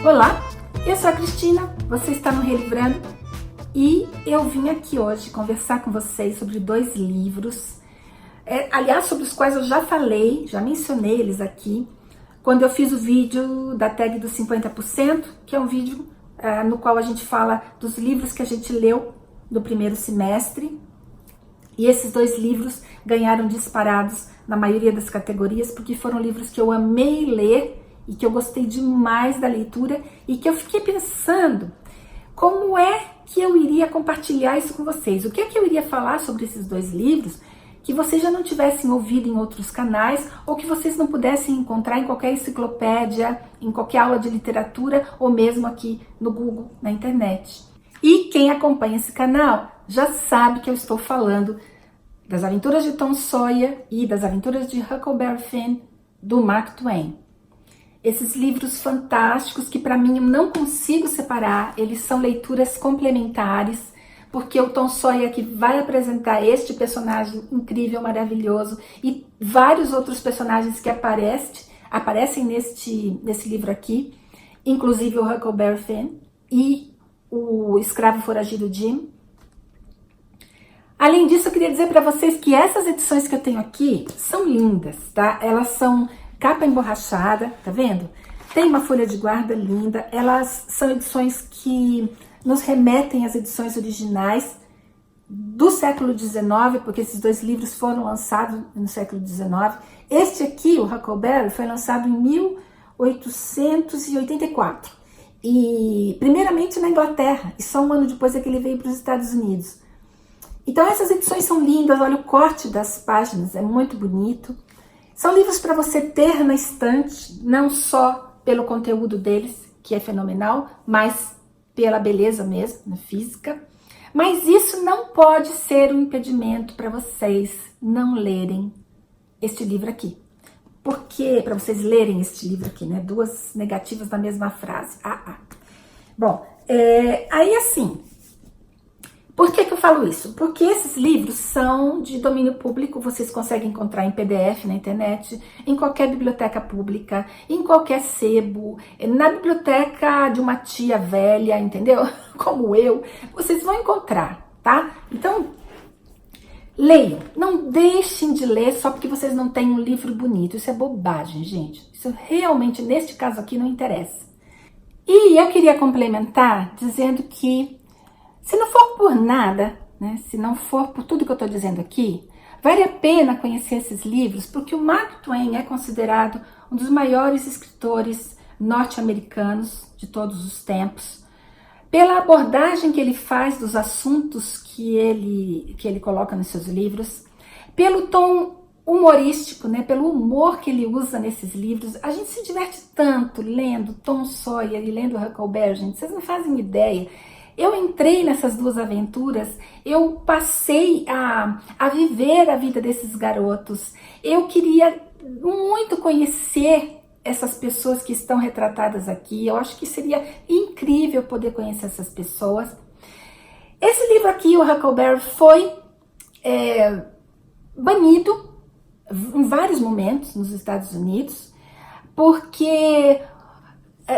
Olá, eu sou a Cristina, você está no Relivrando e eu vim aqui hoje conversar com vocês sobre 2 livros, aliás, sobre os quais eu já falei, já mencionei eles aqui, quando eu fiz o vídeo da tag dos 50%, que é um vídeo no qual a gente fala dos livros que a gente leu no primeiro semestre. E esses 2 livros ganharam disparados na maioria das categorias, porque foram livros que eu amei ler e que eu gostei demais da leitura e que eu fiquei pensando como é que eu iria compartilhar isso com vocês. O que é que eu iria falar sobre esses 2 livros que vocês já não tivessem ouvido em outros canais ou que vocês não pudessem encontrar em qualquer enciclopédia, em qualquer aula de literatura ou mesmo aqui no Google, na internet. E quem acompanha esse canal já sabe que eu estou falando das Aventuras de Tom Sawyer e das Aventuras de Huckleberry Finn, do Mark Twain. Esses livros fantásticos que para mim eu não consigo separar, eles são leituras complementares, porque o Tom Sawyer que vai apresentar este personagem incrível, maravilhoso e vários outros personagens que aparecem nesse livro aqui, inclusive o Huckleberry Finn e o escravo foragido Jim. Além disso, eu queria dizer para vocês que essas edições que eu tenho aqui são lindas, tá? Elas são capa emborrachada, tá vendo? Tem uma folha de guarda linda. Elas são edições que nos remetem às edições originais do século XIX, porque esses 2 livros foram lançados no século XIX. Este aqui, o Huckleberry, foi lançado em 1884. E primeiramente na Inglaterra, e só um ano depois é que ele veio para os Estados Unidos. Então essas edições são lindas, olha o corte das páginas, é muito bonito. São livros para você ter na estante, não só pelo conteúdo deles, que é fenomenal, mas pela beleza mesmo, na física. Mas isso não pode ser um impedimento para vocês não lerem este livro aqui. Porque, para vocês lerem este livro aqui, né? 2 negativas na mesma frase. Bom, aí assim... Por que eu falo isso? Porque esses livros são de domínio público, vocês conseguem encontrar em PDF na internet, em qualquer biblioteca pública, em qualquer sebo, na biblioteca de uma tia velha, entendeu? Como eu, vocês vão encontrar, tá? Então, leiam, não deixem de ler só porque vocês não têm um livro bonito, isso é bobagem, gente. Isso realmente, neste caso aqui, não interessa. E eu queria complementar dizendo que se não for por nada, né, se não for por tudo que eu estou dizendo aqui, vale a pena conhecer esses livros, porque o Mark Twain é considerado um dos maiores escritores norte-americanos de todos os tempos, pela abordagem que ele faz dos assuntos que ele coloca nos seus livros, pelo tom humorístico, né, pelo humor que ele usa nesses livros. A gente se diverte tanto lendo Tom Sawyer e lendo Huckleberry, gente, vocês não fazem ideia. Eu entrei nessas 2 aventuras, eu passei a viver a vida desses garotos. Eu queria muito conhecer essas pessoas que estão retratadas aqui. Eu acho que seria incrível poder conhecer essas pessoas. Esse livro aqui, o Huckleberry, foi banido em vários momentos nos Estados Unidos, porque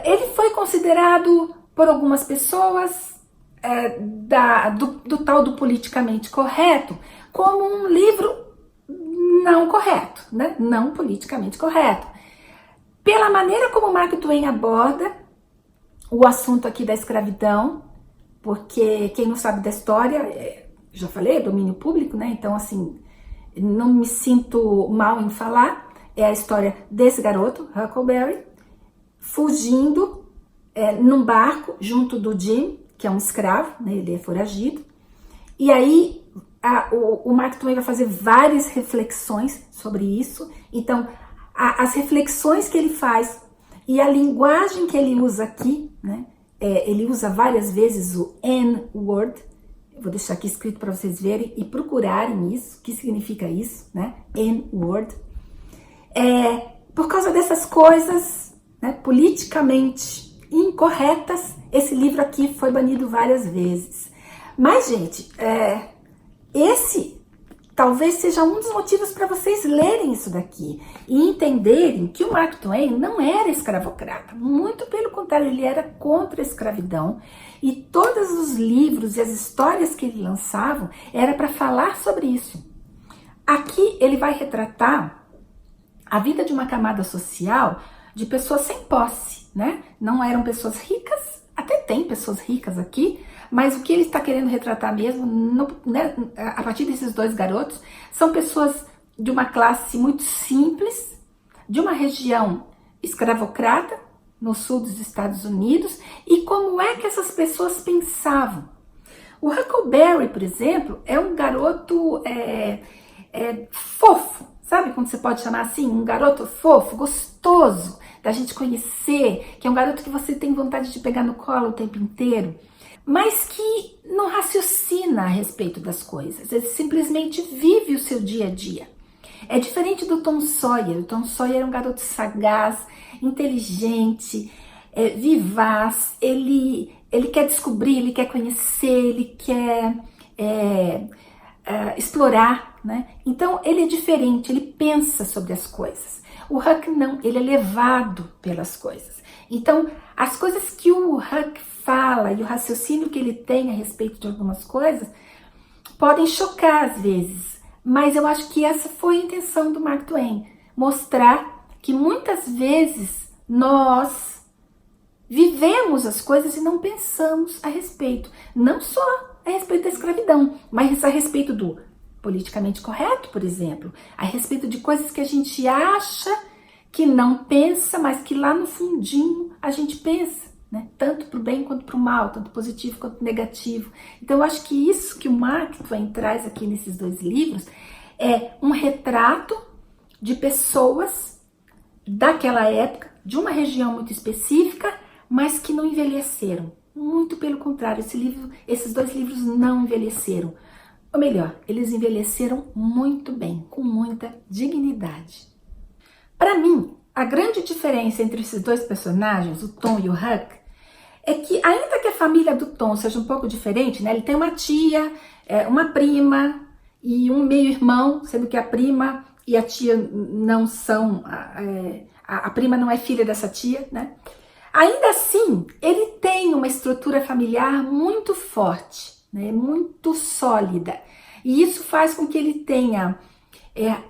ele foi considerado por algumas pessoas do tal do politicamente correto como um livro não correto, né? Não politicamente correto. Pela maneira como Mark Twain aborda o assunto aqui da escravidão, porque quem não sabe da história, já falei, é domínio público, né? Então, assim, não me sinto mal em falar. É a história desse garoto, Huckleberry, fugindo num barco junto do Jim, que é um escravo, né? Ele é foragido. E aí o Mark Twain vai fazer várias reflexões sobre isso. Então, as reflexões que ele faz e a linguagem que ele usa aqui, né? Ele usa várias vezes o N-word. Vou deixar aqui escrito para vocês verem e procurarem isso, o que significa isso, né? N-word. Por causa dessas coisas, né, politicamente incorretas, esse livro aqui foi banido várias vezes. Mas, gente, esse talvez seja um dos motivos para vocês lerem isso daqui e entenderem que o Mark Twain não era escravocrata, muito pelo contrário, ele era contra a escravidão, e todos os livros e as histórias que ele lançava era para falar sobre isso. Aqui ele vai retratar a vida de uma camada social de pessoas sem posse, né? Não eram pessoas ricas, até tem pessoas ricas aqui, mas o que ele está querendo retratar mesmo, né, a partir desses dois garotos, são pessoas de uma classe muito simples, de uma região escravocrata, no sul dos Estados Unidos, e como é que essas pessoas pensavam. O Huckleberry, por exemplo, é um garoto fofo, sabe quando você pode chamar assim? Um garoto fofo, gostoso da gente conhecer, que é um garoto que você tem vontade de pegar no colo o tempo inteiro, mas que não raciocina a respeito das coisas, ele simplesmente vive o seu dia a dia. É diferente do Tom Sawyer. O Tom Sawyer é um garoto sagaz, inteligente, vivaz, ele quer descobrir, ele quer conhecer, ele quer explorar, né? Então ele é diferente, ele pensa sobre as coisas. O Huck não, ele é levado pelas coisas. Então as coisas que o Huck fala e o raciocínio que ele tem a respeito de algumas coisas podem chocar às vezes, mas eu acho que essa foi a intenção do Mark Twain, mostrar que muitas vezes nós vivemos as coisas e não pensamos a respeito, não só a respeito da escravidão, mas a respeito do politicamente correto, por exemplo, a respeito de coisas que a gente acha que não pensa, mas que lá no fundinho a gente pensa, né? Tanto para o bem quanto para o mal, tanto positivo quanto negativo. Então eu acho que isso que o Mark Twain traz aqui nesses dois livros é um retrato de pessoas daquela época, de uma região muito específica, mas que não envelheceram. Muito pelo contrário, esses dois livros não envelheceram. Ou melhor, eles envelheceram muito bem, com muita dignidade. Para mim, a grande diferença entre esses dois personagens, o Tom e o Huck, é que ainda que a família do Tom seja um pouco diferente, né? Ele tem uma tia, uma prima e um meio-irmão, sendo que a prima e a tia não são... A prima não é filha dessa tia, né? Ainda assim, ele tem uma estrutura familiar muito forte, né? Muito sólida. E isso faz com que ele tenha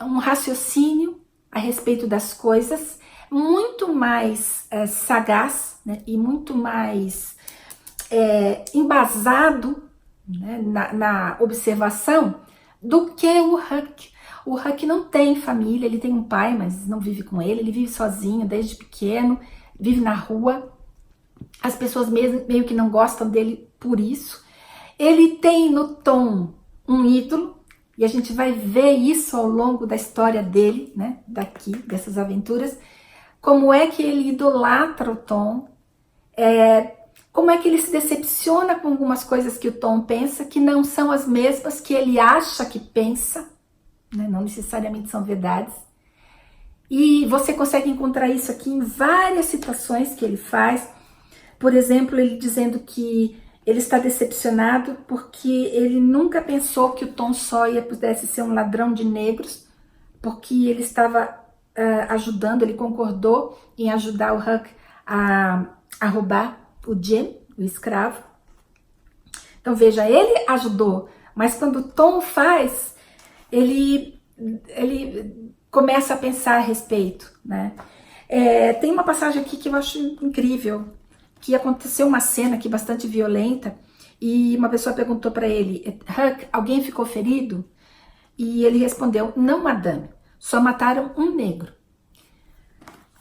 um raciocínio a respeito das coisas muito mais sagaz, né? E muito mais embasado, né? na observação do que o Huck. O Huck não tem família, ele tem um pai, mas não vive com ele vive sozinho desde pequeno, vive na rua, as pessoas meio que não gostam dele por isso. Ele tem no Tom um ídolo, e a gente vai ver isso ao longo da história dele, né, daqui, dessas aventuras, como é que ele idolatra o Tom, como é que ele se decepciona com algumas coisas que o Tom pensa, que não são as mesmas que ele acha que pensa, né, não necessariamente são verdades. E você consegue encontrar isso aqui em várias situações que ele faz. Por exemplo, ele dizendo que ele está decepcionado porque ele nunca pensou que o Tom Sawyer pudesse ser um ladrão de negros, porque ele estava ajudando, ele concordou em ajudar o Huck a roubar o Jim, o escravo. Então veja, ele ajudou, mas quando o Tom faz, ele começa a pensar a respeito, né? Tem uma passagem aqui que eu acho incrível, que aconteceu uma cena aqui bastante violenta, e uma pessoa perguntou para ele, Huck, alguém ficou ferido? E ele respondeu, não, madame, só mataram um negro.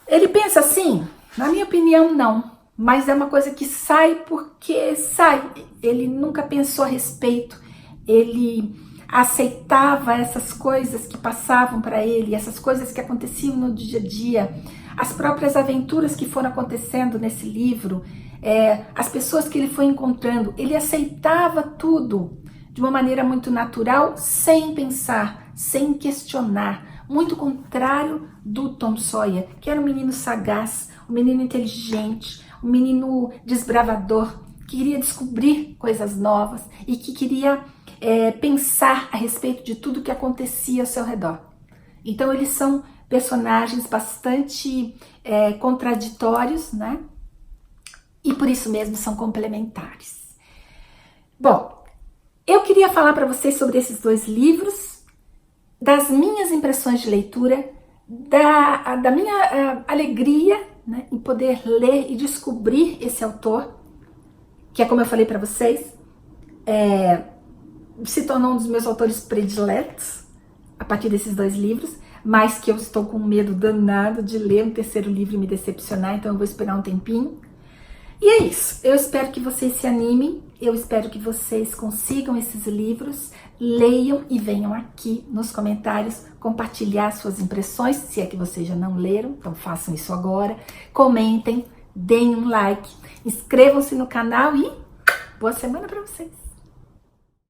Ele pensa assim? Na minha opinião, não, mas é uma coisa que sai porque sai. Ele nunca pensou a respeito, ele aceitava essas coisas que passavam para ele, essas coisas que aconteciam no dia a dia, as próprias aventuras que foram acontecendo nesse livro, as pessoas que ele foi encontrando, ele aceitava tudo de uma maneira muito natural, sem pensar, sem questionar, muito contrário do Tom Sawyer, que era um menino sagaz, um menino inteligente, um menino desbravador, que queria descobrir coisas novas e que queria pensar a respeito de tudo que acontecia ao seu redor. Então eles são personagens bastante contraditórios, né? E por isso mesmo são complementares. Bom, eu queria falar para vocês sobre esses 2 livros, das minhas impressões de leitura, da minha alegria, né, em poder ler e descobrir esse autor, que é, como eu falei para vocês, se tornou um dos meus autores prediletos a partir desses 2 livros, mas que eu estou com medo danado de ler um 3º livro e me decepcionar, então eu vou esperar um tempinho. E é isso, eu espero que vocês se animem, eu espero que vocês consigam esses livros, leiam e venham aqui nos comentários compartilhar suas impressões, se é que vocês já não leram, então façam isso agora, comentem, deem um like, inscrevam-se no canal e boa semana para vocês!